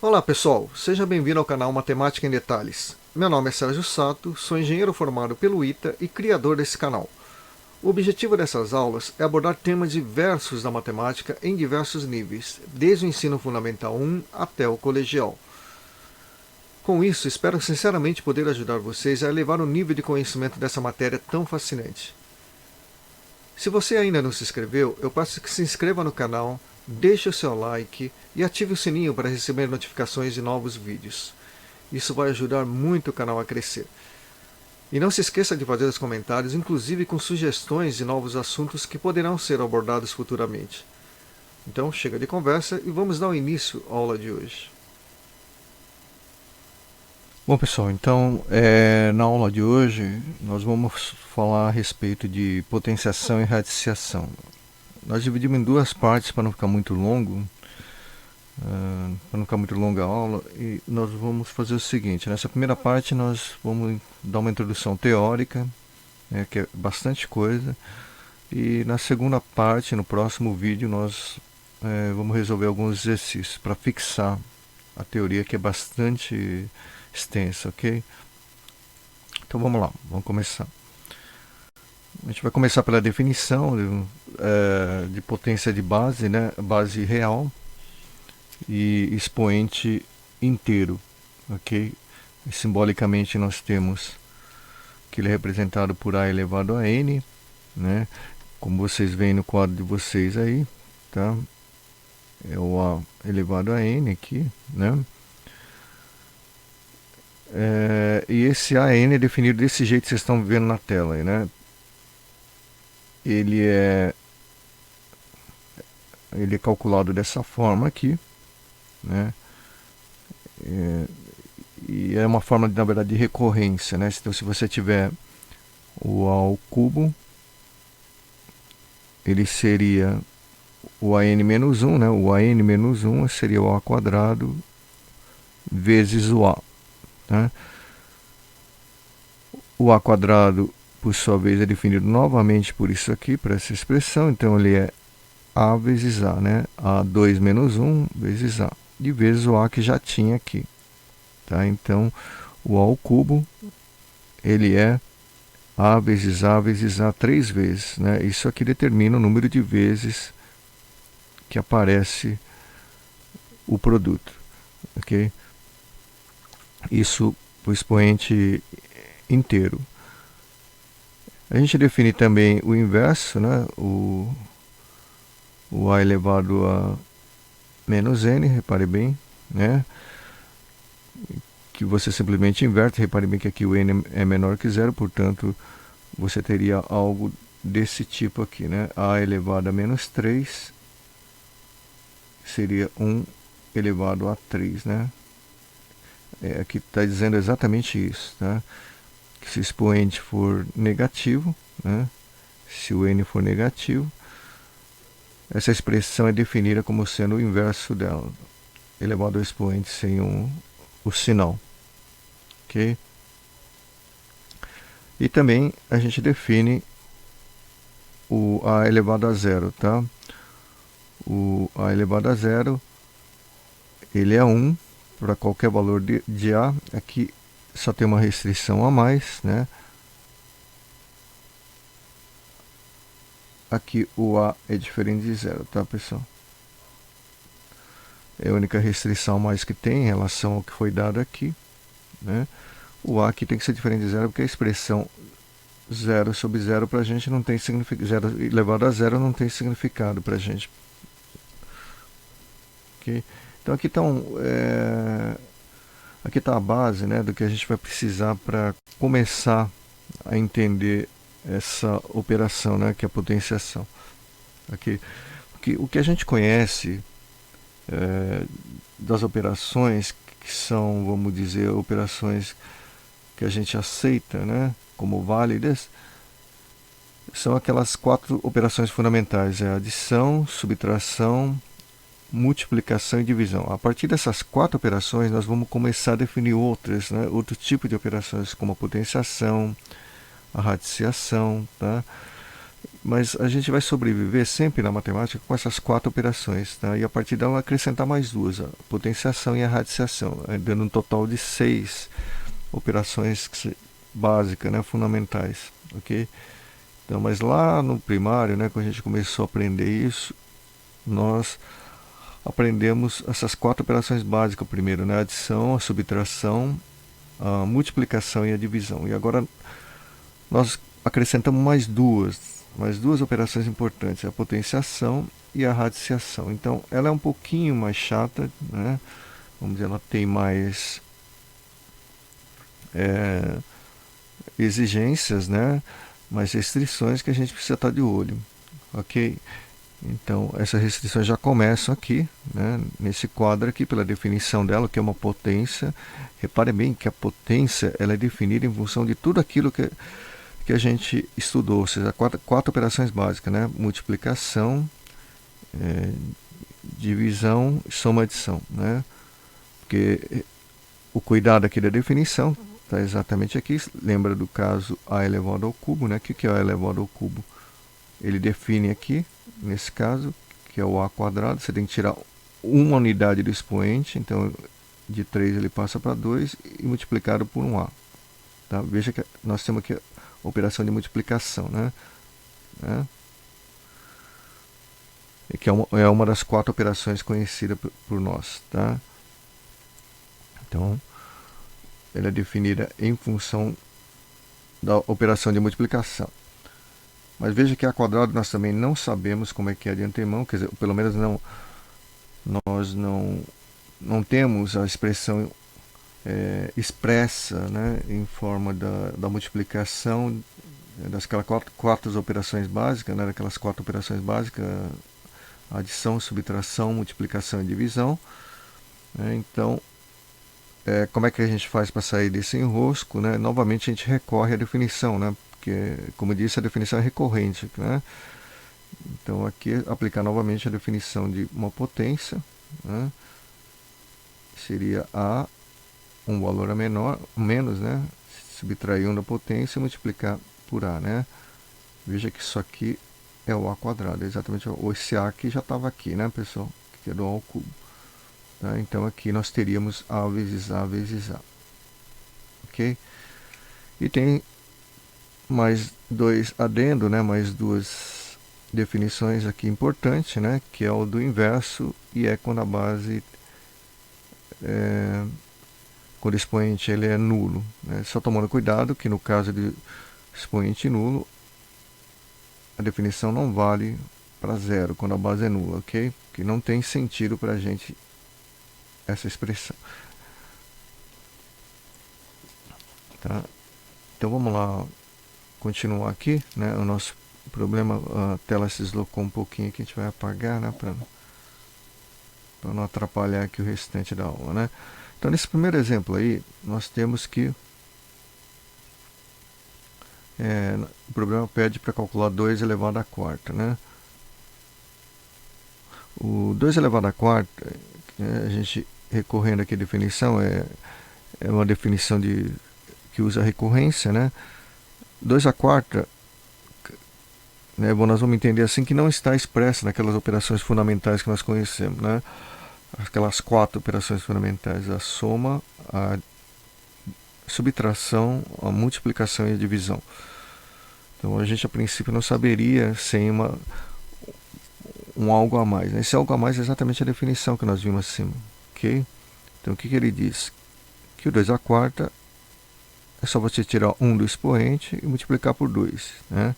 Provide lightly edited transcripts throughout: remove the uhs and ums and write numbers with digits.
Olá pessoal, seja bem-vindo ao canal Matemática em Detalhes. Meu nome é Sérgio Sato, sou engenheiro formado pelo ITA e criador desse canal. O objetivo dessas aulas é abordar temas diversos da matemática em diversos níveis, desde o ensino fundamental 1 até o colegial. Com isso, espero sinceramente poder ajudar vocês a elevar o nível de conhecimento dessa matéria tão fascinante. Se você ainda não se inscreveu, eu peço que se inscreva no canal, deixe o seu like e ative o sininho para receber notificações de novos vídeos. Isso vai ajudar muito o canal a crescer. E não se esqueça de fazer os comentários, inclusive com sugestões de novos assuntos que poderão ser abordados futuramente. Então chega de conversa e vamos dar início à aula de hoje. Bom pessoal, então na aula de hoje nós vamos falar a respeito de potenciação e radiciação. Nós dividimos em duas partes para não ficar muito longo, para não ficar muito longa a aula, e nós vamos fazer o seguinte: nessa primeira parte nós vamos dar uma introdução teórica, que é bastante coisa, e na segunda parte, no próximo vídeo, nós vamos resolver alguns exercícios para fixar a teoria, que é bastante extensa, ok? Então vamos lá, vamos começar. A gente vai começar pela definição de potência de base, né? Base real e expoente inteiro, ok? E simbolicamente nós temos que ele é representado por A elevado a N, né? Como vocês veem no quadro de vocês aí, tá? É o A elevado a N aqui, né? E esse AN é definido desse jeito que vocês estão vendo na tela aí, né? Ele é calculado dessa forma aqui, né? E é uma forma, na verdade, de recorrência, né? Então, se você tiver o A ao cubo, ele seria o AN menos 1, né? O AN menos 1 seria o A quadrado vezes o A, né? O A quadrado, por sua vez, é definido novamente por isso aqui, por essa expressão. Então, ele é A vezes A, né? A2 menos 1 vezes A, de vezes o A que já tinha aqui. Tá? Então, o A ao cubo, ele é A vezes A 3 vezes. Né? Isso aqui determina o número de vezes que aparece o produto. Okay? Isso para o expoente inteiro. A gente define também o inverso, né? o A elevado a menos N, repare bem, né? Que você simplesmente inverte, repare bem que aqui o N é menor que zero, portanto você teria algo desse tipo aqui, né? A elevado a menos 3 seria 1 elevado a 3, né? Aqui está dizendo exatamente isso, tá? Que se o expoente for negativo, né? Se o N for negativo, essa expressão é definida como sendo o inverso dela, elevado ao expoente sem o sinal. Ok? E também a gente define o A elevado a zero, tá? O A elevado a zero, ele é 1 para qualquer valor de A. Aqui só tem uma restrição a mais, né? Aqui o A é diferente de zero, tá, pessoal? É a única restrição a mais que tem em relação ao que foi dado aqui, né? O A aqui tem que ser diferente de zero porque a expressão 0 sobre 0 para a gente não tem significado. 0 elevado a zero não tem significado para a gente. Okay? Então aqui está aqui está a base, né, do que a gente vai precisar para começar a entender essa operação, né, que é a potenciação. Okay? Porque o que a gente conhece das operações, que são, vamos dizer, operações que a gente aceita, né, como válidas, são aquelas 4 operações fundamentais: adição, subtração, multiplicação e divisão. A partir dessas 4 operações, nós vamos começar a definir outras, né, outro tipo de operações, como a potenciação, a radiciação, tá? Mas a gente vai sobreviver sempre na matemática com essas 4 operações, tá? E a partir dela acrescentar mais 2, a potenciação e a radiciação, dando um total de 6 operações básicas, né, fundamentais, ok? Então, mas lá no primário, né, quando a gente começou a aprender isso, nós aprendemos essas 4 operações básicas primeiro, né? A adição, a subtração, a multiplicação e a divisão. E agora nós acrescentamos mais duas operações importantes, a potenciação e a radiciação. Então ela é um pouquinho mais chata, né? Vamos dizer, ela tem mais exigências, né? Mais restrições que a gente precisa estar de olho, ok? Então essas restrições já começam aqui, né? Nesse quadro aqui, pela definição dela, que é uma potência. Repare bem que a potência ela é definida em função de tudo aquilo que a gente estudou, ou seja, quatro operações básicas, né? Multiplicação, divisão, soma, adição, né? Porque o cuidado aqui da definição está exatamente aqui. Lembra do caso a elevado ao cubo, né? O que é a elevado ao cubo? Ele define aqui, nesse caso, que é o a quadrado. Você tem que tirar uma unidade do expoente, então de 3 ele passa para 2 e multiplicado por um a. Tá? Veja que nós temos aqui a operação de multiplicação, né? Que é uma das 4 operações conhecidas por nós, tá? Então, ela é definida em função da operação de multiplicação. Mas veja que a quadrado nós também não sabemos como é que é de antemão, quer dizer, pelo menos nós não temos a expressão expressa, né, em forma da multiplicação das quatro operações básicas, né, daquelas 4 operações básicas, adição, subtração, multiplicação e divisão. Então, como é que a gente faz para sair desse enrosco, né? Novamente a gente recorre à definição, né? Porque, como eu disse, a definição é recorrente, né? Então aqui aplicar novamente a definição de uma potência, né? Seria A, um valor a menos, né? Subtrair 1 da potência e multiplicar por A, né? Veja que isso aqui é o A quadrado, exatamente esse A aqui já estava aqui, né, pessoal? Que é do A ao cubo. Tá? Então aqui nós teríamos A vezes A vezes A. Ok? E tem mais 2 adendo, né? Mais 2 definições aqui importantes, né? Que é o do inverso e é quando a base, quando o expoente ele é nulo, né? Só tomando cuidado que no caso de expoente nulo, a definição não vale para zero quando a base é nula, ok? Que não tem sentido para a gente essa expressão. Tá? Então vamos lá continuar aqui, né? O nosso problema, a tela se deslocou um pouquinho aqui, a gente vai apagar, né? Para não atrapalhar aqui o restante da aula, né? Então nesse primeiro exemplo aí, nós temos que o problema pede para calcular 2 elevado à quarta, né? O 2 elevado à quarta, a gente recorrendo aqui à definição, é uma definição que usa recorrência, né? 2 à quarta, né? Bom, nós vamos entender assim que não está expressa naquelas operações fundamentais que nós conhecemos, né? Aquelas 4 operações fundamentais, a soma, a subtração, a multiplicação e a divisão. Então a gente a princípio não saberia sem um algo a mais, né? Esse algo a mais é exatamente a definição que nós vimos acima, ok? Então o que ele diz? Que o 2 à quarta é só você tirar 1 do expoente e multiplicar por 2, né?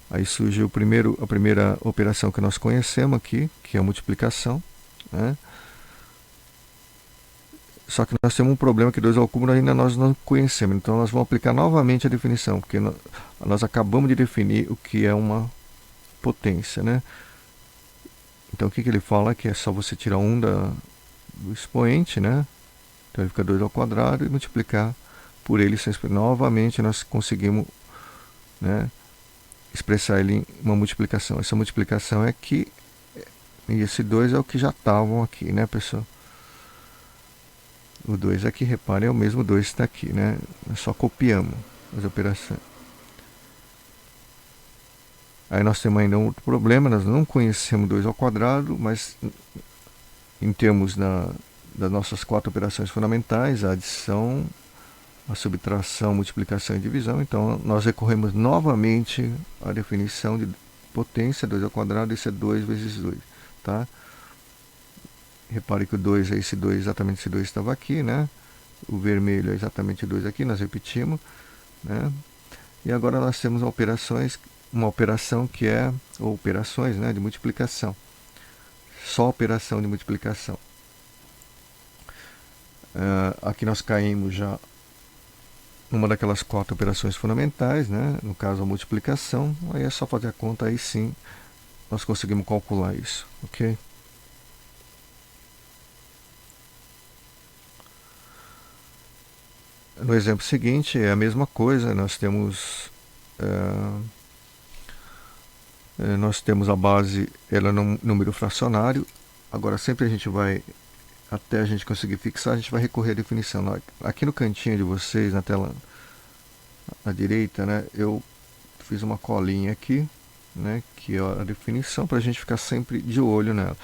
Aí surge a primeira operação que nós conhecemos aqui, que é a multiplicação, né? Só que nós temos um problema que 2 ao cubo ainda nós não conhecemos. Então nós vamos aplicar novamente a definição, porque nós acabamos de definir o que é uma potência, né? Então o que ele fala? Que é só você tirar 1 do expoente, né? Então ele fica 2 ao quadrado e multiplicar por ele. Novamente nós conseguimos, né, expressar ele em uma multiplicação. Essa multiplicação é aqui, e esse 2 é o que já estavam aqui, né, pessoal? O 2 aqui, reparem, é o mesmo 2 que está aqui, né? Nós só copiamos as operações. Aí nós temos ainda um outro problema, nós não conhecemos 2 ao quadrado, mas em termos das nossas 4 operações fundamentais, a adição, a subtração, multiplicação e divisão, então nós recorremos novamente à definição de potência, 2 ao quadrado, isso é 2 vezes 2, tá? Repare que o 2 é esse 2, exatamente esse 2 estava aqui, né? O vermelho é exatamente o 2 aqui, nós repetimos, né? E agora nós temos uma operação que é, ou operações, né, de multiplicação. Só operação de multiplicação. Aqui nós caímos já numa daquelas 4 operações fundamentais, né? No caso a multiplicação, aí é só fazer a conta, aí sim nós conseguimos calcular isso, ok? No exemplo seguinte é a mesma coisa, nós temos a base, ela no número fracionário. Agora sempre a gente vai, até a gente conseguir fixar, a gente vai recorrer à definição. Aqui no cantinho de vocês, na tela à direita, né, eu fiz uma colinha aqui, né, que é a definição, para a gente ficar sempre de olho nela.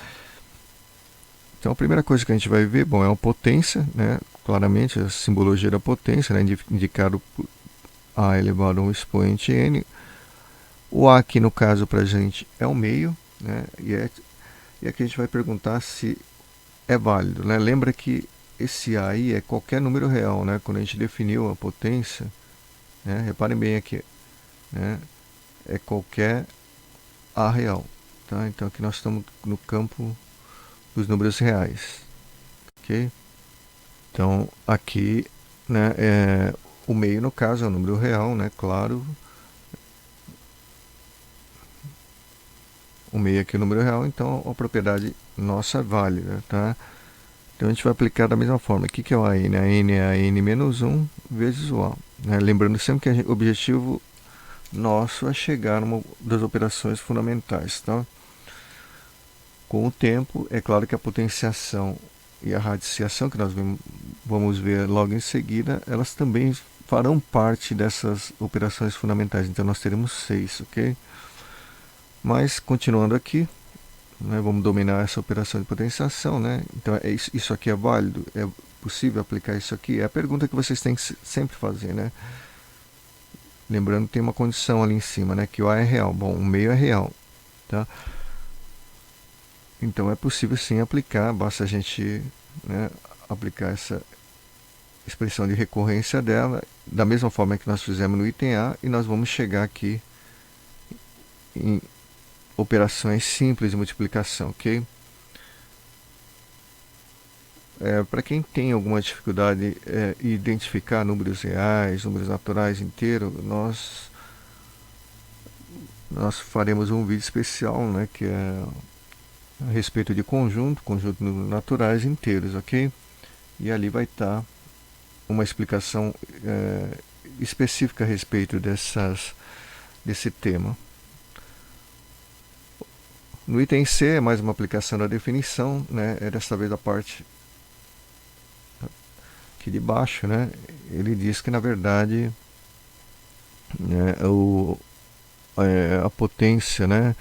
Então a primeira coisa que a gente vai ver, bom, é uma potência, né, claramente a simbologia da potência, né, indicado por A elevado a um expoente n. O A aqui no caso para a gente é o meio, né, e aqui a gente vai perguntar se é válido, né? Lembra que esse A aí é qualquer número real, né? Quando a gente definiu a potência, né, reparem bem aqui, né, é qualquer A real, tá? Então aqui nós estamos no campo dos números reais, ok? Então aqui, né, o meio no caso é o número real, né? Claro, o meio aqui é o número real, então a propriedade nossa é válida, tá? Então a gente vai aplicar da mesma forma. O que é o AN? A N é a N menos 1 vezes o A, né? Lembrando sempre que o objetivo nosso é chegar numa das operações fundamentais, tá? Com o tempo, é claro que a potenciação e a radiciação, que nós vamos ver logo em seguida, elas também farão parte dessas operações fundamentais. Então nós teremos 6, ok? Mas continuando aqui, né, vamos dominar essa operação de potenciação, né? Então isso aqui é válido? É possível aplicar isso aqui? É a pergunta que vocês têm que sempre fazer, né? Lembrando que tem uma condição ali em cima, né? Que o A é real. Bom, o meio é real, tá? Então é possível sim aplicar, basta a gente, né, aplicar essa expressão de recorrência dela, da mesma forma que nós fizemos no item A, e nós vamos chegar aqui em operações simples de multiplicação, ok? Para quem tem alguma dificuldade em identificar números reais, números naturais inteiros, nós faremos um vídeo especial, né, que é a respeito de conjunto de números naturais inteiros, ok? E ali vai estar uma explicação específica a respeito desse tema. No item C é mais uma aplicação da definição, né? É desta vez a parte aqui de baixo, né? Ele diz que na verdade, né, a potência, né,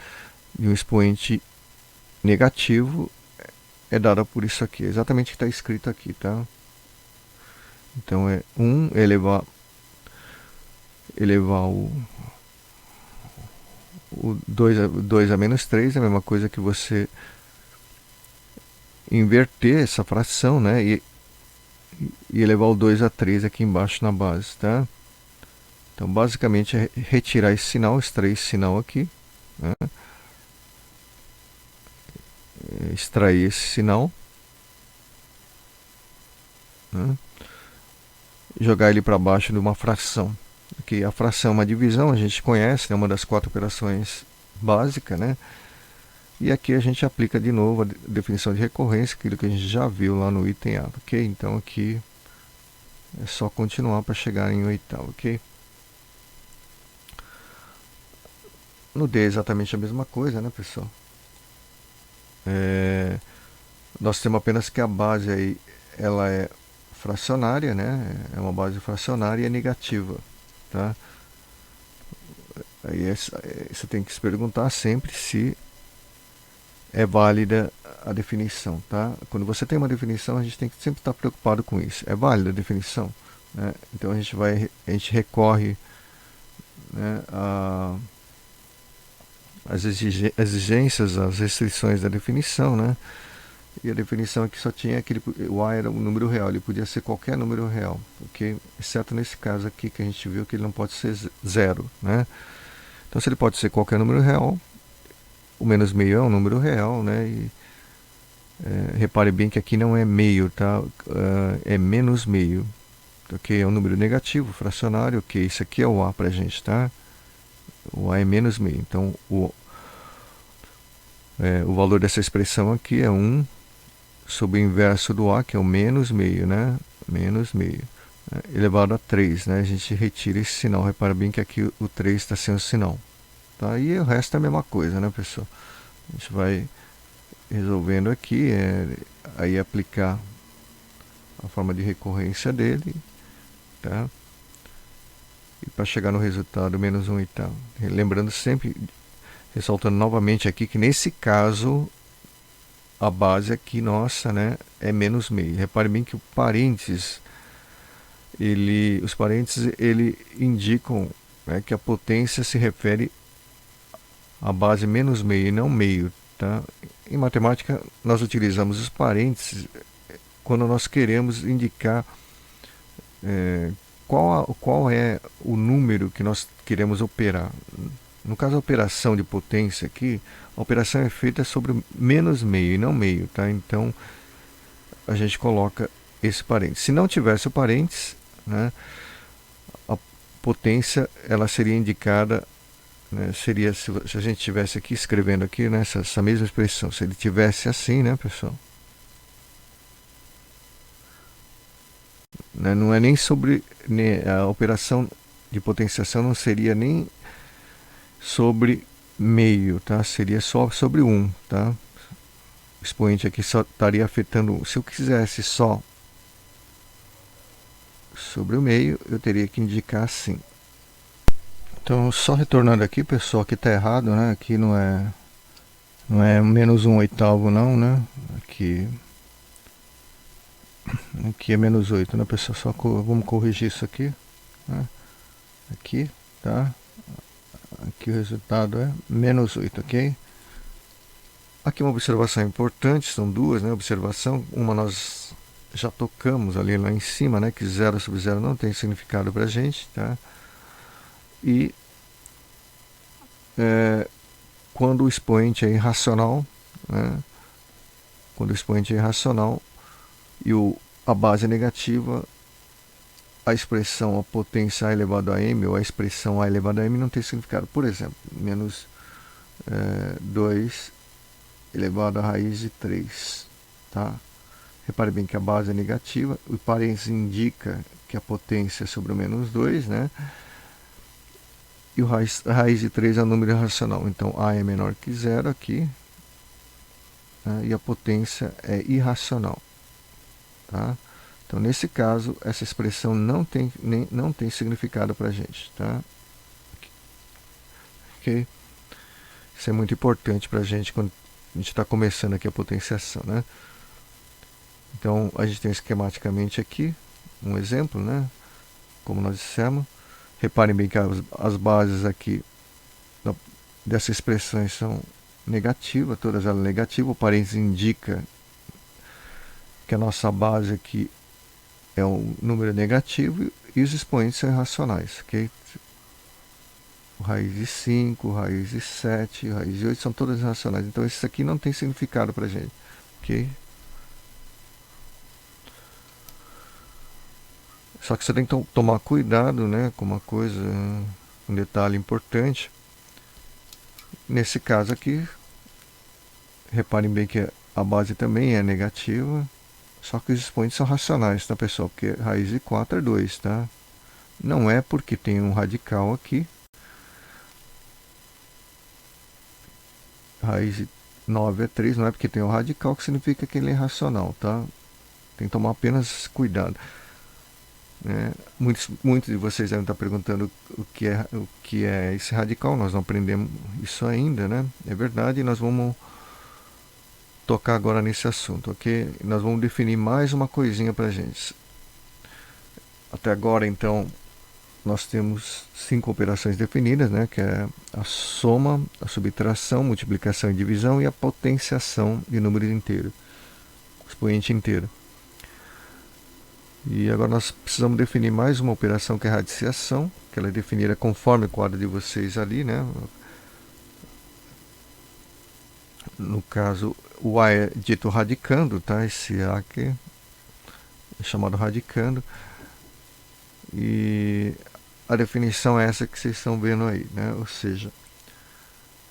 de um expoente negativo é dada por isso aqui, exatamente o que está escrito aqui, tá? Então é 1 elevar o 2 a menos 3, é a mesma coisa que você inverter essa fração, né, e elevar o 2 a 3 aqui embaixo na base, tá? Então basicamente é retirar esse sinal, extrair esse sinal aqui, né? Extrair esse sinal, né? Jogar ele para baixo de uma fração. Aqui a fração é uma divisão, a gente conhece, é uma das 4 operações básicas, né? E aqui a gente aplica de novo a definição de recorrência, aquilo que a gente já viu lá no item A, ok? Então aqui é só continuar para chegar em oitavo, ok? No D é exatamente a mesma coisa, né, pessoal? Nós temos apenas que a base aí, ela é fracionária, né? É uma base fracionária e é negativa, tá? Aí você tem que se perguntar sempre se é válida a definição, tá? Quando você tem uma definição, a gente tem que sempre estar preocupado com isso. É válida a definição, né? Então a gente recorre, né, às exigências, às restrições da definição, né? E a definição aqui só tinha o A era um número real, ele podia ser qualquer número real, ok? Exceto nesse caso aqui que a gente viu que ele não pode ser zero, né? Então se ele pode ser qualquer número real, o menos meio é um número real, né? E repare bem que aqui não é meio, tá? É menos meio, ok? É um número negativo, fracionário, ok? Isso aqui é o A pra gente, tá? O A é menos meio, então o valor dessa expressão aqui é 1 sobre o inverso do A, que é o menos meio, né? Menos meio, né? Elevado a 3, né? A gente retira esse sinal. Repara bem que aqui o 3 está sem o sinal. Tá? E o resto é a mesma coisa, né, pessoal? A gente vai resolvendo aqui, aí aplicar a forma de recorrência dele, tá? E para chegar no resultado menos 1 e tal. Lembrando sempre, ressaltando novamente aqui que nesse caso a base aqui nossa, né, é menos meio. Repare bem que o parênteses, os parênteses ele indicam, né, que a potência se refere à base menos meio e não meio, tá? Em matemática nós utilizamos os parênteses quando nós queremos indicar qual é o número que nós queremos operar. No caso, a operação de potência aqui, a operação é feita sobre menos meio e não meio, tá? Então, a gente coloca esse parênteses. Se não tivesse o parênteses, né, a potência ela seria indicada, né, seria se a gente tivesse aqui escrevendo aqui, né, essa mesma expressão, se ele tivesse assim, né, pessoal? Né, não é nem sobre, né, a operação de potenciação não seria nem sobre meio, tá? Seria só sobre 1, tá? O expoente aqui só estaria afetando, se eu quisesse só sobre o meio, eu teria que indicar assim. Então, só retornando aqui, pessoal, que está errado, né? Aqui não é menos 1/8 não, né? Aqui é menos 8, né, pessoal? Vamos corrigir isso aqui, né? Aqui, tá? Aqui o resultado é menos 8, ok? Aqui uma observação importante, são duas, né? Observação, uma nós já tocamos ali lá em cima, né? Que 0 sobre 0 não tem significado pra gente, tá? E quando o expoente é irracional, né? Quando o expoente é irracional e a base é negativa, a expressão a potência a elevado a m ou a expressão a elevado a m não tem significado. Por exemplo, menos 2 elevado a raiz de 3, tá? Repare bem que a base é negativa, o parênteses indica que a potência é sobre o menos 2, né? E a raiz de 3 é um número irracional, então A é menor que 0 aqui, né? E a potência é irracional, tá? Então, nesse caso, essa expressão não tem significado para a gente, tá? Ok? Isso é muito importante para a gente quando a gente está começando aqui a potenciação, né? Então, a gente tem esquematicamente aqui um exemplo, né? Como nós dissemos. Reparem bem que as bases aqui dessa expressão são negativas, todas elas negativas. O parênteses indica que a nossa base aqui é um número negativo e os expoentes são irracionais, ok? O raiz de 5, raiz de 7, raiz de 8 são todas irracionais. Então, isso aqui não tem significado pra gente, ok? Só que você tem que tomar cuidado, né, com uma coisa, um detalhe importante. Nesse caso aqui, reparem bem que a base também é negativa, só que os expoentes são racionais, tá, pessoal? Porque raiz de 4 é 2, tá? Não é porque tem um radical aqui. Raiz de 9 é 3, não é porque tem um radical que significa que ele é racional, tá? Tem que tomar apenas cuidado. né? Muitos de vocês devem estar perguntando o que é esse radical, nós não aprendemos isso ainda, né? É verdade, nós vamos tocar agora nesse assunto, ok? Nós vamos definir mais uma coisinha para gente. Até agora, então, nós temos 5 operações definidas, né? Que é a soma, a subtração, multiplicação e divisão e a potenciação de números inteiros, expoente inteiro. E agora nós precisamos definir mais uma operação que é a radiciação, que ela é definida conforme o quadro de vocês ali, né? No caso, o A é dito radicando, tá? Esse A aqui é chamado radicando. E a definição é essa que vocês estão vendo aí, né? Ou seja,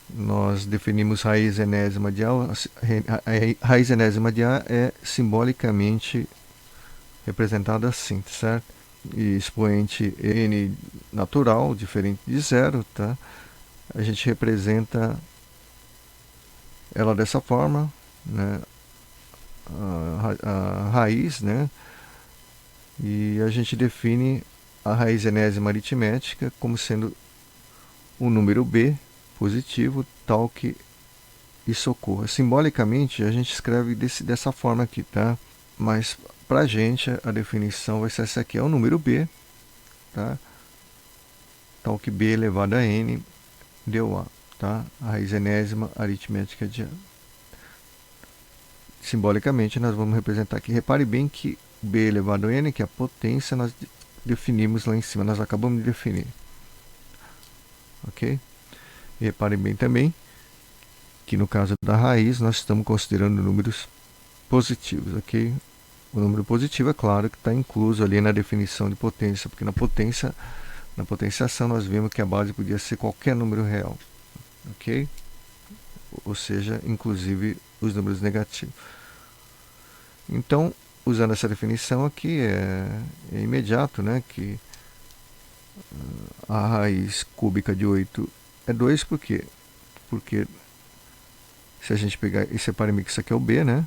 nós definimos raiz enésima de A. A raiz enésima de A é simbolicamente representada assim, certo? E expoente n natural, diferente de zero, tá? A gente representa ela dessa forma, né? A raiz, né? E a gente define a raiz enésima aritmética como sendo o número b positivo, tal que isso ocorra. Simbolicamente, a gente escreve dessa forma aqui, tá? Mas para a gente, a definição vai ser essa aqui: é o número b, tá? Tal que b elevado a n deu a, tá? A raiz enésima aritmética de a. Simbolicamente, nós vamos representar aqui. Repare bem que b elevado a n, que é a potência, nós definimos lá em cima, nós acabamos de definir. Ok? E repare bem também que no caso da raiz, nós estamos considerando números positivos, ok? O número positivo, é claro, que está incluso ali na definição de potência, porque na potenciação, nós vimos que a base podia ser qualquer número real, ok? Ou seja, inclusive os números negativos. Então, usando essa definição aqui, é imediato, né, que a raiz cúbica de 8 é 2, por quê? Porque se a gente pegar, e separe-me que isso aqui é o b, né?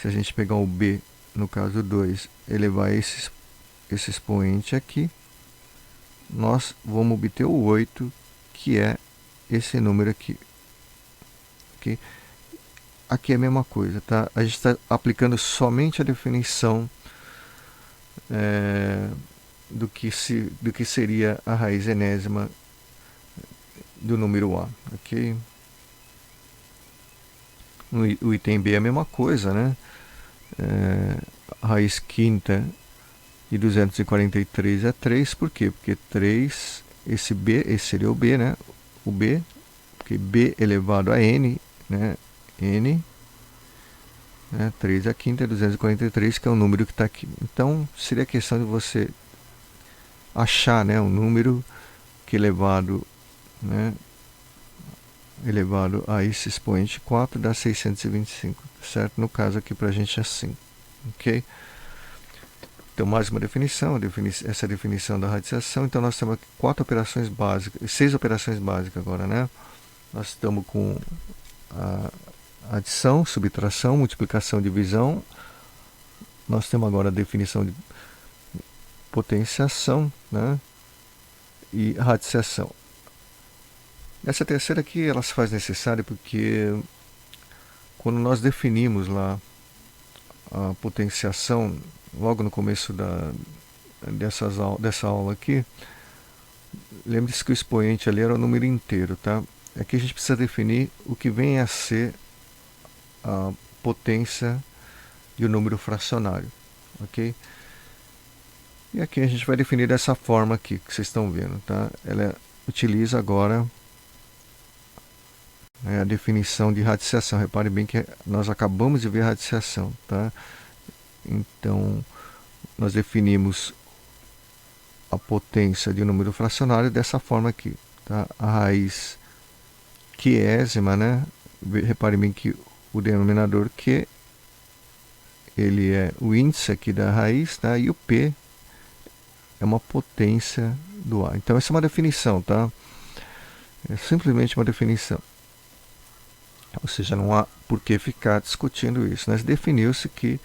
Se a gente pegar o b, no caso 2, elevar esse expoente aqui, nós vamos obter o 8, que é esse número aqui. Okay? Aqui é a mesma coisa, tá? A gente está aplicando somente a definição do que seria a raiz enésima do número A, ok? O item B é a mesma coisa, né? A raiz quinta de 243 é 3, por quê? Porque 3, esse seria o B, né? O B, porque B elevado a N, né? N, né? 3 a quinta é 243, que é o número que está aqui. Então, seria questão de você achar, né, um número que elevado, né, elevado a esse expoente 4 dá 625, certo? No caso aqui para a gente é assim, ok? Então, mais uma definição, essa definição da radiciação. Então, nós temos aqui 4 operações básicas, 6 operações básicas agora, né? Nós estamos com a adição, subtração, multiplicação, divisão. Nós temos agora a definição de potenciação, né? E radiciação. Essa terceira aqui, ela se faz necessária porque quando nós definimos lá a potenciação, logo no começo dessa aula aqui, lembre-se que o expoente ali era o número inteiro, tá? Aqui a gente precisa definir o que vem a ser a potência de um número fracionário, ok? E aqui a gente vai definir dessa forma aqui, que vocês estão vendo, tá? Ela utiliza agora a definição de radiciação. Repare bem que nós acabamos de ver a radiciação, tá? Então, nós definimos a potência de um número fracionário dessa forma aqui, tá? A raiz quiésima, né? Repare bem que o denominador Q, ele é o índice aqui da raiz, tá? E o P é uma potência do A. Então, essa é uma definição, tá? É simplesmente uma definição. Ou seja, não há por que ficar discutindo isso. Mas definiu-se que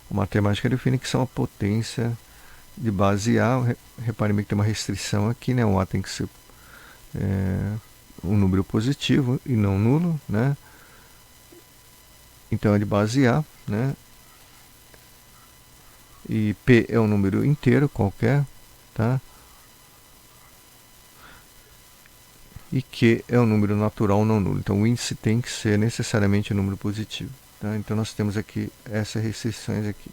a matemática define que são a potência de base A, reparem bem que tem uma restrição aqui, né? O A tem que ser um número positivo e não nulo, né? Então é de base A, né? E P é um número inteiro qualquer, tá? E Q é um número natural não nulo. Então o índice tem que ser necessariamente um número positivo, tá? Então nós temos aqui essas restrições aqui.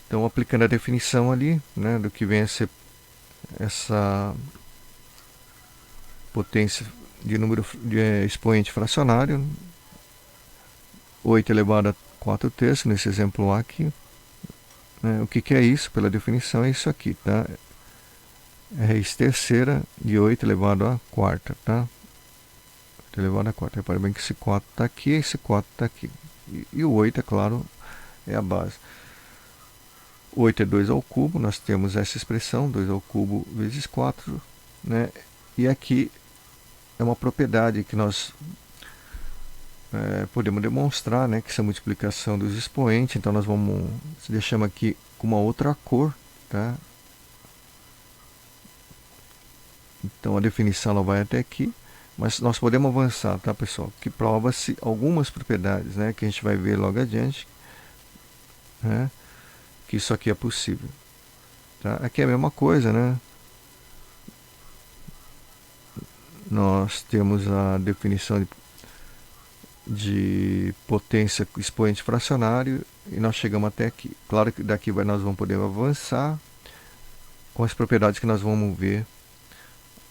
Então, aplicando a definição ali, né, do que vem a ser essa potência de número de expoente fracionário, 8 elevado a 4 terços, nesse exemplo A aqui. Né, o que é isso? Pela definição é isso aqui, tá? É raiz terceira de 8 elevado a quarta, tá? 8 elevado a quarta. Repare bem que esse 4 está aqui e esse 4 está aqui. E o 8, é claro, é a base. 8 é 2 ao cubo, nós temos essa expressão, 2 ao cubo vezes 4, né? E aqui é uma propriedade que nós podemos demonstrar, né? Que essa multiplicação dos expoentes, então nós deixamos aqui com uma outra cor, tá? Então a definição ela vai até aqui, mas nós podemos avançar, tá, pessoal? Que prova-se algumas propriedades, né? Que a gente vai ver logo adiante, né? Que isso aqui é possível. Tá? Aqui é a mesma coisa, né? Nós temos a definição de potência expoente fracionário e nós chegamos até aqui. Claro que daqui nós vamos poder avançar com as propriedades que nós vamos ver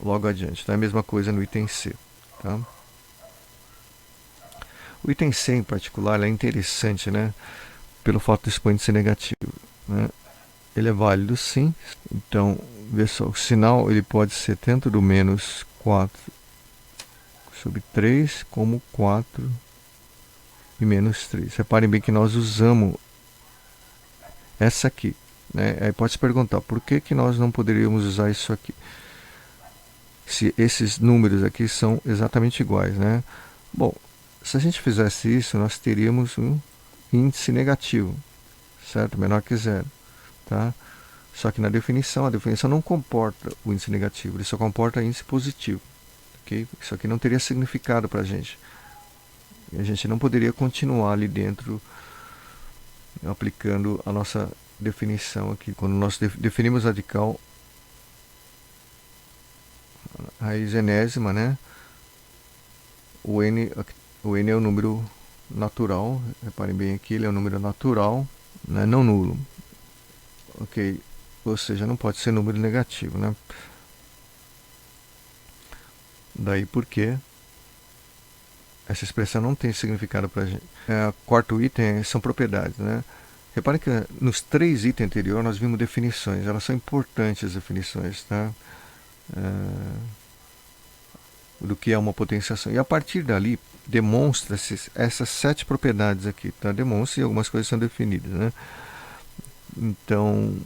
logo adiante. Tá? É a mesma coisa no item C. Tá? O item C em particular é interessante, né? Pelo fato do expoente ser negativo, né? Ele é válido sim. Então, vê só, o sinal ele pode ser tanto do menos 4 sobre 3 como 4 e menos 3. Reparem bem que nós usamos essa aqui, né? Aí pode se perguntar, por que nós não poderíamos usar isso aqui? Se esses números aqui são exatamente iguais, né? Bom, se a gente fizesse isso, nós teríamos um índice negativo, certo? Menor que zero, tá? Só que na definição, a definição não comporta o índice negativo, ele só comporta índice positivo. Okay? Isso aqui não teria significado para a gente. E a gente não poderia continuar ali dentro aplicando a nossa definição aqui. Quando nós definimos radical raiz enésima, né? O n é o número natural. Reparem bem aqui, ele é um número natural, né? Não nulo. Ok? Ou seja, não pode ser número negativo, né? Daí porque essa expressão não tem significado para a gente. Quarto item são propriedades, né? Reparem que nos 3 itens anteriores nós vimos definições. Elas são importantes, as definições, tá? Do que é uma potenciação. E a partir dali demonstra-se essas 7 propriedades aqui, tá? Demonstra e algumas coisas são definidas, né? Então,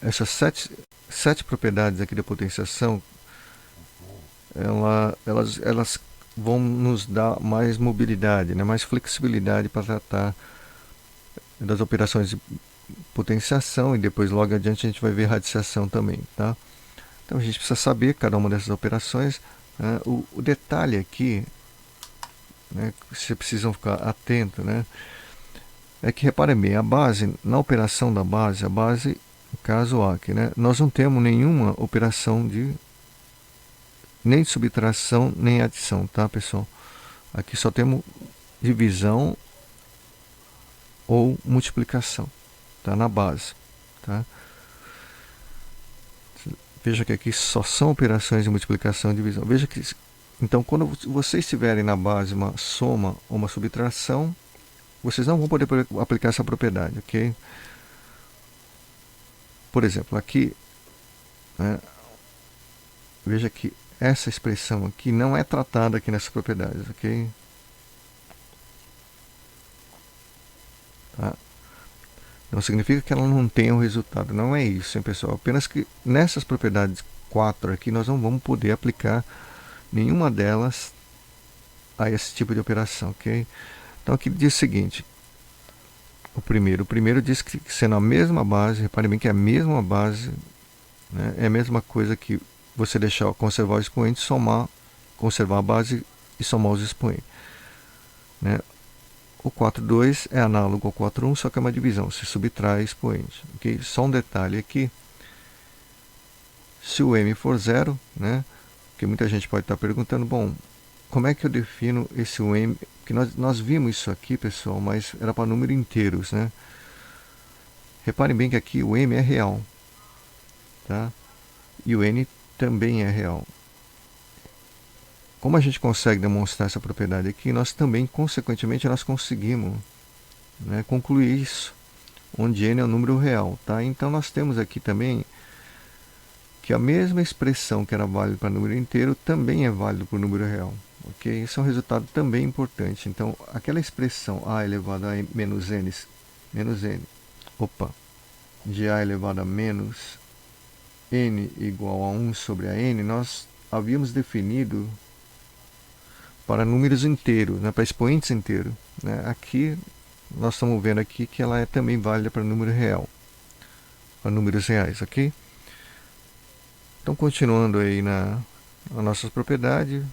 essas 7 propriedades aqui da potenciação, elas vão nos dar mais mobilidade, né? Mais flexibilidade para tratar das operações de potenciação e depois logo adiante a gente vai ver radiciação também, tá? Então a gente precisa saber cada uma dessas operações. Né? O detalhe aqui, né, que vocês precisam ficar atento, né? É que reparem bem, a base, na operação da base, a base, no caso A aqui, né? Nós não temos nenhuma operação nem de subtração, nem adição, tá, pessoal? Aqui só temos divisão ou multiplicação, tá, na base, tá? Veja que aqui só são operações de multiplicação e divisão. Veja que, então, quando vocês tiverem na base uma soma ou uma subtração, vocês não vão poder aplicar essa propriedade, ok? Por exemplo, aqui, né, veja que essa expressão aqui não é tratada aqui nessas propriedades, ok? Tá? Não significa que ela não tenha o resultado, não é isso, hein, pessoal? Apenas que nessas propriedades 4 aqui nós não vamos poder aplicar nenhuma delas a esse tipo de operação, ok? Então aqui diz o seguinte, O primeiro diz que sendo a mesma base, repare bem que é a mesma base, né, é a mesma coisa que você deixar conservar o expoente, conservar a base e somar os expoentes. Né? O 4,2 é análogo ao 4,1, só que é uma divisão, se subtrai expoente. Okay? Só um detalhe aqui, se o m for zero, né, porque muita gente pode estar perguntando, bom, como é que eu defino esse m? Porque nós vimos isso aqui, pessoal, mas era para números inteiros, né? Reparem bem que aqui o m é real, tá? E o n também é real. Como a gente consegue demonstrar essa propriedade aqui, nós também, consequentemente, nós conseguimos, né, concluir isso, onde n é um número real, tá? Então nós temos aqui também que a mesma expressão que era válida para número inteiro também é válida para o número real. Ok? Isso é um resultado também importante. Então, aquela expressão a elevado a menos n, de a elevado a menos n igual a 1 sobre a n, nós havíamos definido para números inteiros, né, para expoentes inteiros. Né? Aqui, nós estamos vendo aqui que ela é também válida para número real, para números reais, ok? Então, continuando aí na nossa propriedade,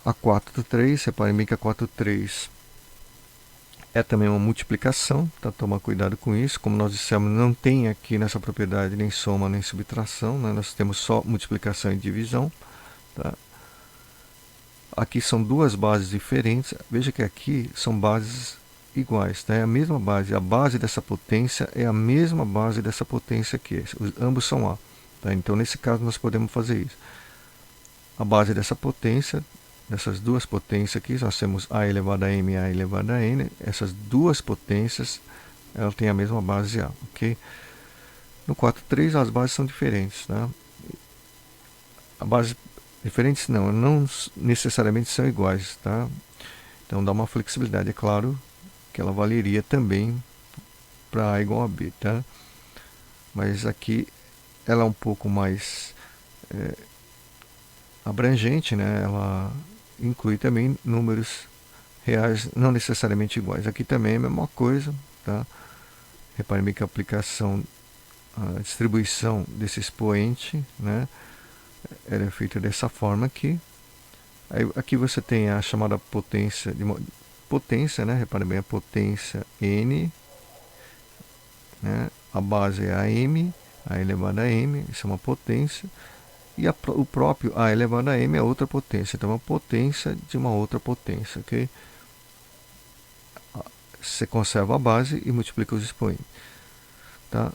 a 4,3, reparem bem que a 4,3 é também uma multiplicação, tá? Tomar cuidado com isso. Como nós dissemos, não tem aqui nessa propriedade nem soma nem subtração, né? Nós temos só multiplicação e divisão. Tá? Aqui são duas bases diferentes. Veja que aqui são bases iguais, tá? É a mesma base. A base dessa potência é a mesma base dessa potência aqui. Ambos são A. Tá? Então, nesse caso, nós podemos fazer isso. A base dessa potência, dessas duas potências aqui, nós temos A elevado a M e A elevado a N. Essas duas potências, elas têm a mesma base A. Okay? No 4,3, as bases são diferentes. Tá? A base diferentes não necessariamente são iguais. Tá? Então, dá uma flexibilidade. É claro que ela valeria também para A igual a B. Tá? Mas aqui ela é um pouco mais abrangente, né? Ela inclui também números reais não necessariamente iguais. Aqui também é a mesma coisa, tá? Reparem bem que a aplicação, a distribuição desse expoente, né, ela é feita dessa forma aqui. Aí, aqui você tem a chamada potência, potência, né? Reparem bem a potência n, né? A base é a m, a elevada a m, isso é uma potência. E o próprio a elevado a m é outra potência. Então, é uma potência de uma outra potência. Okay? Você conserva a base e multiplica os expoentes. Tá?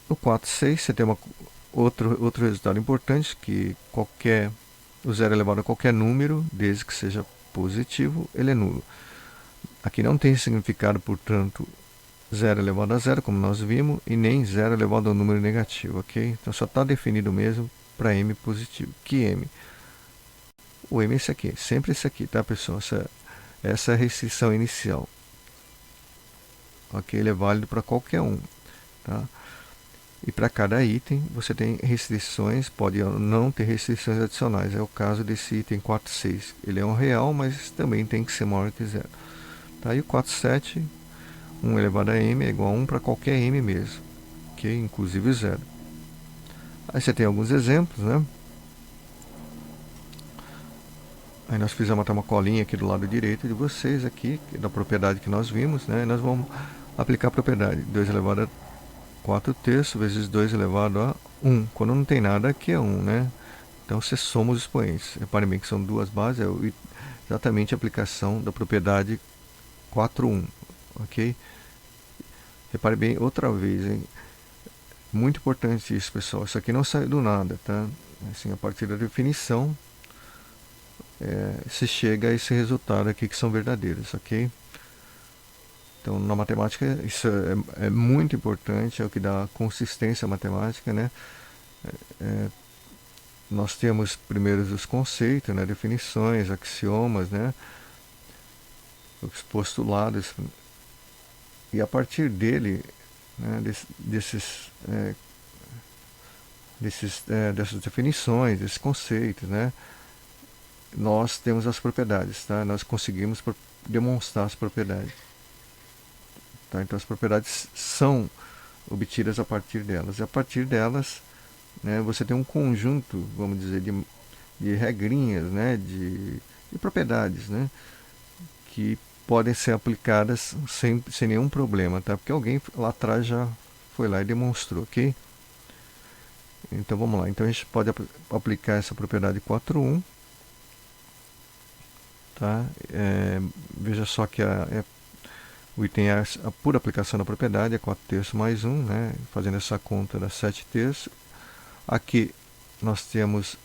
No 4,6 você tem outro resultado importante, que o zero elevado a qualquer número, desde que seja positivo, ele é nulo. Aqui não tem significado, portanto, zero elevado a zero, como nós vimos, e nem zero elevado a um número negativo, ok? Então só está definido mesmo para m positivo. Que m? O m é esse aqui, sempre esse aqui, tá, pessoal? Essa é a restrição inicial. Ok? Ele é válido para qualquer um, tá? E para cada item você tem restrições, pode não ter restrições adicionais. É o caso desse item 4,6. Ele é um real, mas também tem que ser maior que zero. Tá? E o 4,7, 1 elevado a m é igual a 1 para qualquer m mesmo, ok? Inclusive zero. Aí você tem alguns exemplos, né? Aí nós fizemos até uma colinha aqui do lado direito de vocês aqui, da propriedade que nós vimos, né? E nós vamos aplicar a propriedade 2 elevado a 4 terços vezes 2 elevado a 1. Quando não tem nada, aqui é 1, né? Então você soma os expoentes. Reparem bem que são duas bases, é exatamente a aplicação da propriedade 4,1, ok? Repare bem outra vez, hein? Muito importante isso, pessoal. Isso aqui não sai do nada, tá? Assim, a partir da definição, se chega a esse resultado aqui que são verdadeiros, ok? Então, na matemática, isso é muito importante, é o que dá consistência à matemática, né? Nós temos primeiro os conceitos, né? Definições, axiomas, né? Os postulados. E a partir dele, né, dessas definições, desses conceitos, né, nós temos as propriedades, tá? Nós conseguimos demonstrar as propriedades. Tá? Então as propriedades são obtidas a partir delas. E a partir delas, né, você tem um conjunto, vamos dizer, de regrinhas, né, de propriedades, né, que podem ser aplicadas sem nenhum problema, tá? Porque alguém lá atrás já foi lá e demonstrou, ok? Então vamos lá. Então a gente pode aplicar essa propriedade 4.1, tá? Veja só que o item A, a pura aplicação da propriedade é 4 terços mais 1, né? Fazendo essa conta dá 7 terços. Aqui nós temos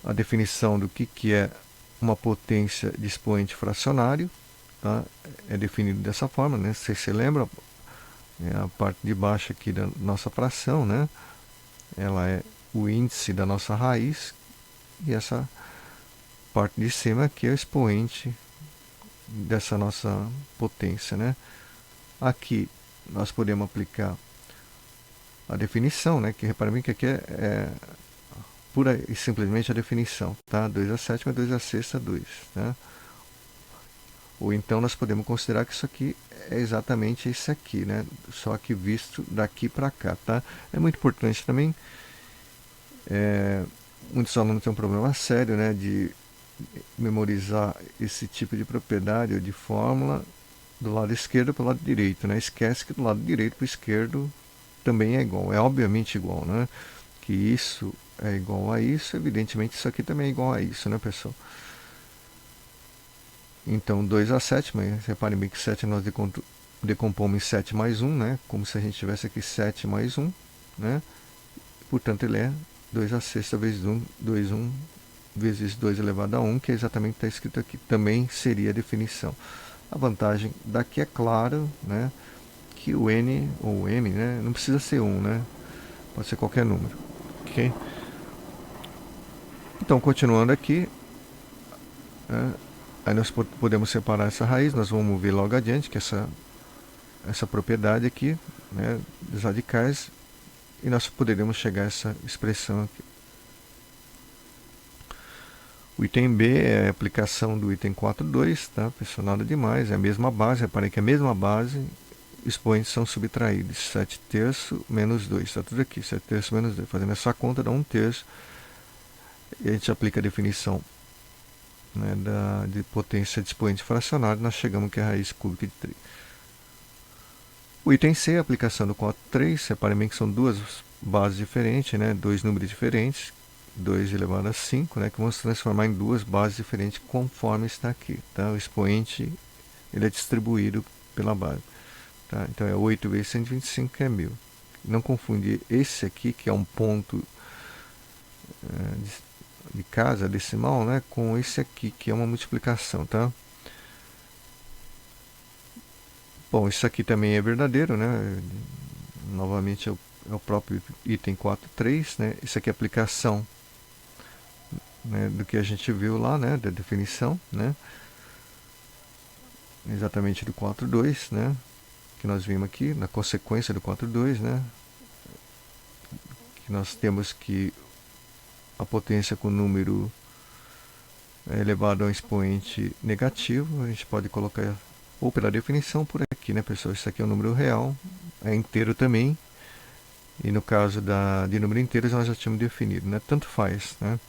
a definição do que é uma potência de expoente fracionário, tá? É definido dessa forma, né? Se você lembra, a parte de baixo aqui da nossa fração, né? Ela é o índice da nossa raiz, e essa parte de cima aqui é o expoente dessa nossa potência, né? Aqui nós podemos aplicar a definição, né? Que repara bem que aqui é pura e simplesmente a definição, tá? 2 à sétima, 2 à sexta, 2, tá? Ou então nós podemos considerar que isso aqui é exatamente esse aqui, né? Só que visto daqui para cá, tá? É muito importante também. Muitos alunos têm um problema sério, né? De memorizar esse tipo de propriedade ou de fórmula do lado esquerdo para o lado direito, né? Esquece que do lado direito para o esquerdo também é igual, é obviamente igual, né? Que isso é igual a isso, evidentemente isso aqui também é igual a isso, né, pessoal? Então 2 à sétima, reparem bem que 7 nós decompomos em 7 mais 1, né? Como se a gente tivesse aqui 7 mais 1, né? Portanto ele é 2 à sexta vezes 1, 2 vezes 2 elevado a 1, que é exatamente o que está escrito aqui. Também seria a definição. A vantagem daqui é claro, né? Que o n ou o m, né? Não precisa ser 1, né? Pode ser qualquer número, ok? Então, continuando aqui, né? Aí nós podemos separar essa raiz, nós vamos ver logo adiante que essa propriedade aqui, né, dos radicais, e nós poderemos chegar a essa expressão aqui. O item B é a aplicação do item 4.2, tá? Pessoal, nada demais, é a mesma base, reparem que é a mesma base, expoentes são subtraídos, 7 terços menos 2, está tudo aqui, 7 terços menos 2, fazendo essa conta dá 1 terço, e a gente aplica a definição, né, de potência de expoente fracionário, nós chegamos que é a raiz cúbica de 3. O item C é a aplicação do 4.3, reparem bem que são duas bases diferentes, né, dois números diferentes, 2 elevado a 5, né, que vão se transformar em duas bases diferentes conforme está aqui. Tá? O expoente ele é distribuído pela base. Tá? Então é 8 vezes 125, que é 1000. Não confundir esse aqui, que é um ponto de casa decimal, né, com esse aqui, que é uma multiplicação. Tá? Bom, isso aqui também é verdadeiro, né? Novamente é o próprio item 4.3, né? Isso aqui é aplicação, né, do que a gente viu lá, né, da definição, né, exatamente do 4.2, né, que nós vimos aqui, na consequência do 4.2, né, que nós temos que a potência com número elevado a um expoente negativo, a gente pode colocar ou pela definição por aqui, né, pessoal, isso aqui é um número real, é inteiro também, e no caso de número inteiro nós já tínhamos definido, né, tanto faz, né.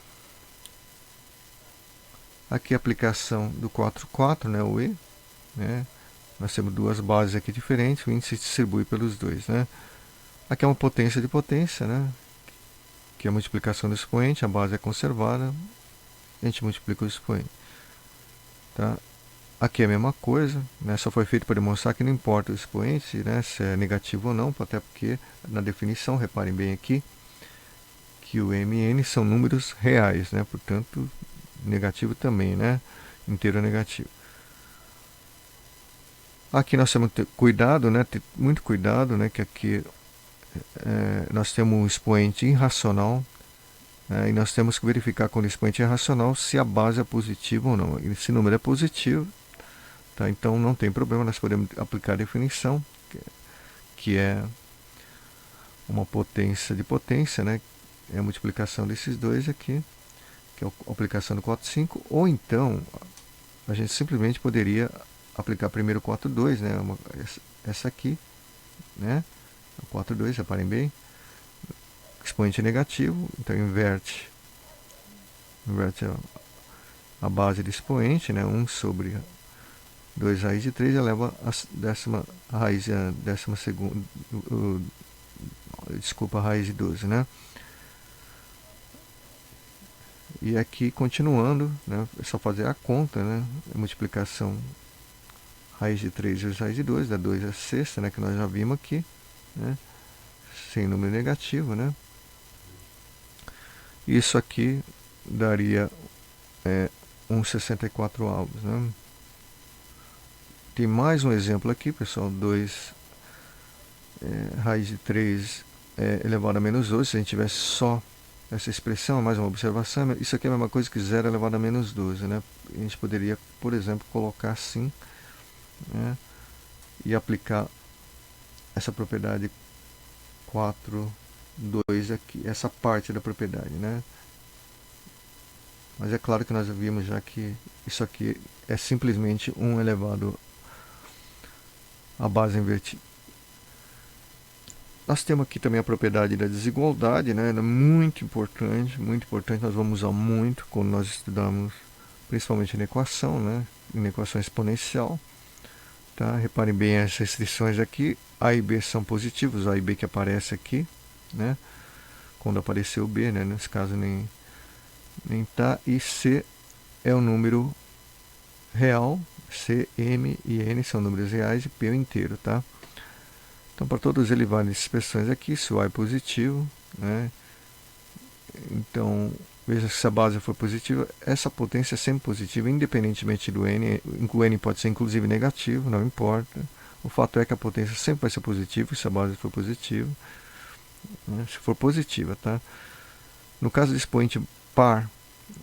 Aqui a aplicação do 4.4, né, o E, né? Nós temos duas bases aqui diferentes, o índice se distribui pelos dois, né? Aqui é uma potência de potência, né? Que é a multiplicação do expoente, a base é conservada, a gente multiplica o expoente. Tá? Aqui é a mesma coisa, né? Só foi feito para demonstrar que não importa o expoente, né? Se é negativo ou não, até porque na definição, reparem bem aqui, que o MN são números reais, né? Portanto, negativo também, né? Inteiro negativo. Aqui nós temos que ter cuidado, né? Ter muito cuidado, né? Que aqui nós temos um expoente irracional, né? E nós temos que verificar quando o expoente é irracional se a base é positiva ou não. E esse número é positivo, tá? Então não tem problema, nós podemos aplicar a definição, que é uma potência de potência, né? É a multiplicação desses dois aqui, que é a aplicação do 4.5, ou então a gente simplesmente poderia aplicar primeiro o 4.2, né? essa aqui, né? A 4,2, reparem bem. Expoente negativo, então inverte a base do expoente, né? 1 sobre 2 raiz de 3 eleva a décima raiz, a décima segunda, desculpa, a raiz de 12, né? E aqui, continuando, né? É só fazer a conta, né? A multiplicação raiz de 3 vezes raiz de 2, dá 2 a sexta, né? Que nós já vimos aqui, né? Sem número negativo, né? Isso aqui daria 1,64 avos, né? Tem mais um exemplo aqui, pessoal, 2 raiz de 3 elevado a menos 12. Se a gente tivesse só essa expressão, mais uma observação, isso aqui é a mesma coisa que 0 elevado a menos 12, né? A gente poderia, por exemplo, colocar assim, né? E aplicar essa propriedade 4,2 aqui, essa parte da propriedade, né? Mas é claro que nós vimos já que isso aqui é simplesmente 1 elevado à base invertida. Nós temos aqui também a propriedade da desigualdade, né? Ela é muito importante, nós vamos usar muito quando nós estudamos, principalmente na equação, né? Em equação exponencial. Tá? Reparem bem as restrições aqui, A e B são positivos, A e B que aparece aqui, né? Quando apareceu B, né? Nesse caso nem tá, e C é o número real, C, M e N são números reais e P é o inteiro, tá? Então, para todas as elevadas expressões aqui, se o A é positivo, né? Então, veja que se a base for positiva, essa potência é sempre positiva, independentemente do N. O N pode ser inclusive negativo, não importa. O fato é que a potência sempre vai ser positiva se a base for positiva, né? Se for positiva, tá? No caso de expoente par,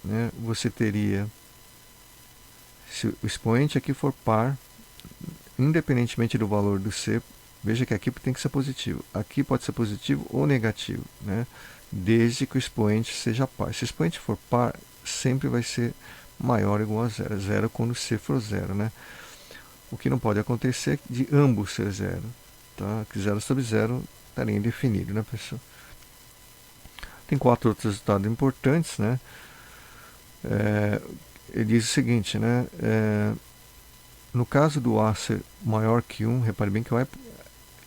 né, você teria, se o expoente aqui for par, independentemente do valor do C, veja que aqui tem que ser positivo. Aqui pode ser positivo ou negativo, né? Desde que o expoente seja par. Se o expoente for par, sempre vai ser maior ou igual a zero. Zero quando C for zero, né? O que não pode acontecer é de ambos ser zero. Tá? Que zero sobre zero estaria indefinido, né, pessoal? Tem 4 outros resultados importantes, né? Ele diz o seguinte, né? No caso do A ser maior que 1, repare bem que o A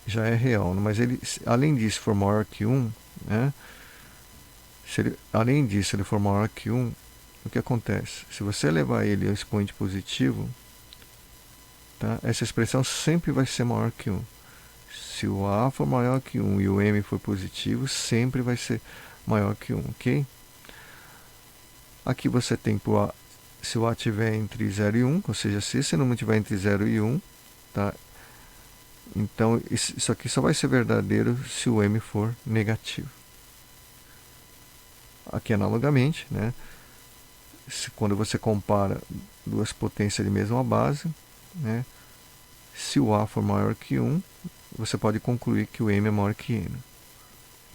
já é real, né? Mas ele, além disso, for maior que 1, né? Além disso, ele for maior que 1, o que acontece? Se você levar ele ao expoente positivo, tá? Essa expressão sempre vai ser maior que 1. Se o A for maior que 1 e o M for positivo, sempre vai ser maior que 1, ok? Aqui você tem por A, se o A estiver entre 0 e 1, ou seja, se esse número estiver entre 0 e 1, tá? Então, isso aqui só vai ser verdadeiro se o M for negativo. Aqui, analogamente, né? Quando você compara duas potências de mesma base, né? Se o A for maior que 1, você pode concluir que o M é maior que N.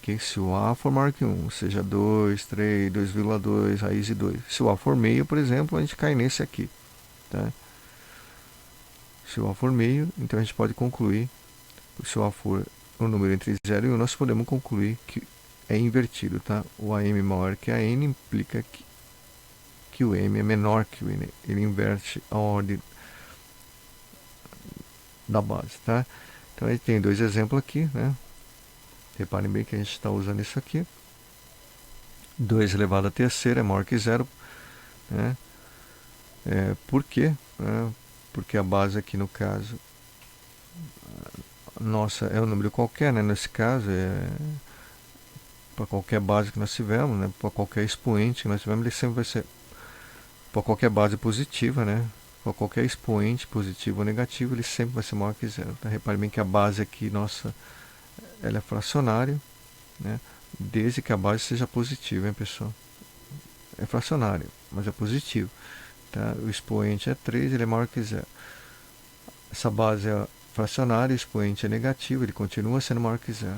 Okay? Se o A for maior que 1, seja 2, 3, 2,2, raiz de 2. Se o A for meio, por exemplo, a gente cai nesse aqui. Tá? Se o A for meio, então a gente pode concluir, se o A for um número entre 0 e 1, nós podemos concluir que é invertido. Tá? O AM maior que a N implica que o M é menor que o N. Ele inverte a ordem da base. Tá? Então a gente tem 2 exemplos aqui, né? Reparem bem que a gente está usando isso aqui. 2 elevado a terceira é maior que 0. Né? Por quê? Porque a base aqui, no caso, nossa, é um número qualquer, né? Nesse caso, para qualquer base que nós tivermos, né? Para qualquer expoente que nós tivermos, ele sempre vai ser para qualquer base positiva, né? Para qualquer expoente positivo ou negativo, ele sempre vai ser maior que 0. Tá? Reparem bem que a base aqui, nossa, ela é fracionária, né? Desde que a base seja positiva, hein, pessoal? É fracionário, mas é positivo. Tá? O expoente é 3, ele é maior que 0. Essa base é fracionária, o expoente é negativo, ele continua sendo maior que 0.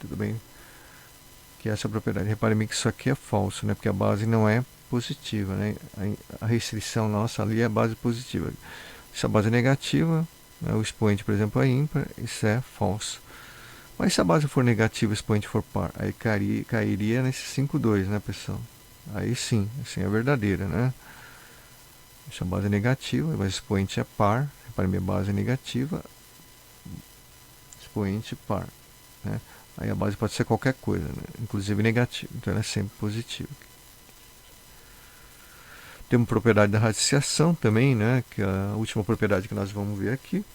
Tudo bem? Que essa é a propriedade. Reparem bem que isso aqui é falso, né? Porque a base não é positiva, né? A restrição nossa ali é a base positiva. Se a base é negativa, né? O expoente, por exemplo, é ímpar, isso é falso. Mas se a base for negativa e o expoente for par, aí cairia nesse 5,2, né, pessoal? Aí sim, assim é verdadeira, né? Se a base é negativa, mas o expoente é par, para minha base é negativa, expoente par, né? Aí a base pode ser qualquer coisa, né? Inclusive negativa, então ela é sempre positiva. Temos propriedade da radiciação também, né? Que é a última propriedade que nós vamos ver aqui.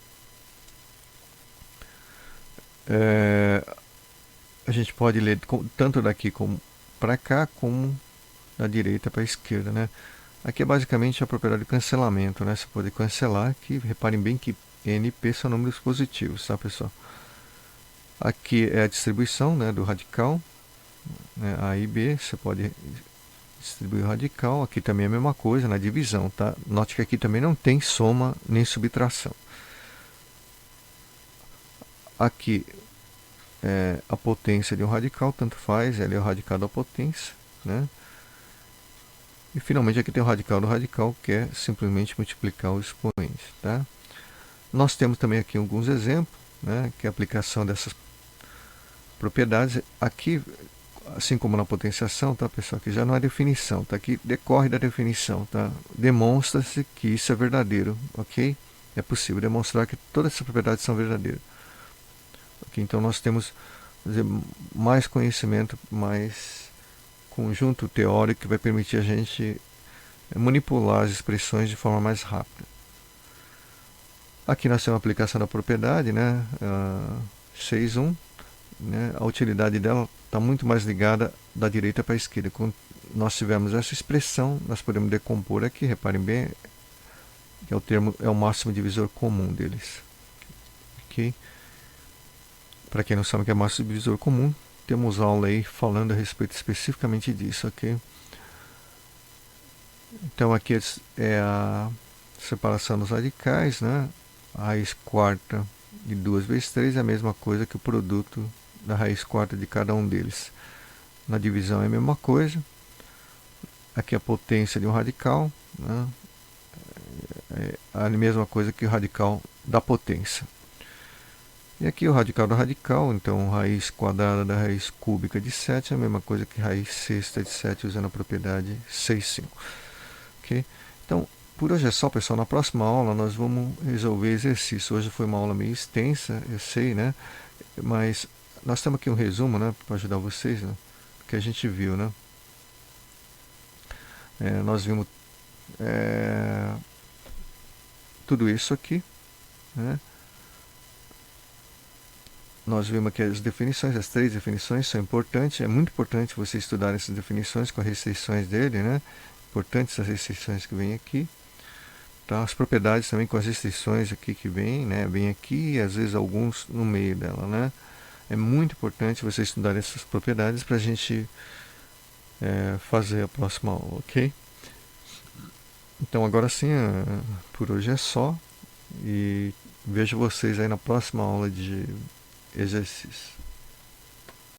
A gente pode ler tanto daqui como para cá, como da direita para a esquerda, né? Aqui é basicamente a propriedade de cancelamento, né? Você pode cancelar aqui, reparem bem que NP são números positivos, tá, pessoal? Aqui é a distribuição, né, do radical, né, A e B, você pode distribuir o radical. Aqui também é a mesma coisa, na divisão, tá? Note que aqui também não tem soma nem subtração. Aqui é a potência de um radical, tanto faz, ele é o radical da potência, né? E finalmente aqui tem o radical do radical, que é simplesmente multiplicar o expoente, tá? Nós temos também aqui alguns exemplos, né, que é a aplicação dessas propriedades. Aqui, assim como na potenciação, tá, pessoal? Aqui já não é definição, tá? Aqui decorre da definição, tá? Demonstra-se que isso é verdadeiro, ok? É possível demonstrar que todas essas propriedades são verdadeiras. Okay? Então nós temos, dizer, mais conhecimento, mais conjunto teórico que vai permitir a gente manipular as expressões de forma mais rápida. Aqui nós temos a aplicação da propriedade, né? 6.1, né? A utilidade dela está muito mais ligada da direita para a esquerda. Quando nós tivermos essa expressão, nós podemos decompor aqui, reparem bem, que é o termo, é o máximo divisor comum deles. Ok? Para quem não sabe o que é máximo divisor comum, temos aula aí falando a respeito especificamente disso, ok? Então aqui é a separação dos radicais, né? A raiz quarta de 2 vezes 3 é a mesma coisa que o produto da raiz quarta de cada um deles. Na divisão é a mesma coisa. Aqui a potência de um radical, né? É a mesma coisa que o radical da potência. E aqui o radical do radical, então raiz quadrada da raiz cúbica de 7 é a mesma coisa que raiz sexta de 7 usando a propriedade 6,5. Okay? Então, por hoje é só, pessoal. Na próxima aula nós vamos resolver exercício. Hoje foi uma aula meio extensa, eu sei, né? Mas nós temos aqui um resumo, né, para ajudar vocês, né, que a gente viu, né? Nós vimos tudo isso aqui, né? Nós vimos que as definições, as 3 definições são importantes. É muito importante você estudar essas definições com as restrições dele, né? Importantes as restrições que vêm aqui. Tá? As propriedades também com as restrições aqui que vêm, né? Vem aqui e às vezes alguns no meio dela, né? É muito importante você estudar essas propriedades para a gente fazer a próxima aula, ok? Então agora sim, por hoje é só. E vejo vocês aí na próxima aula de exercício.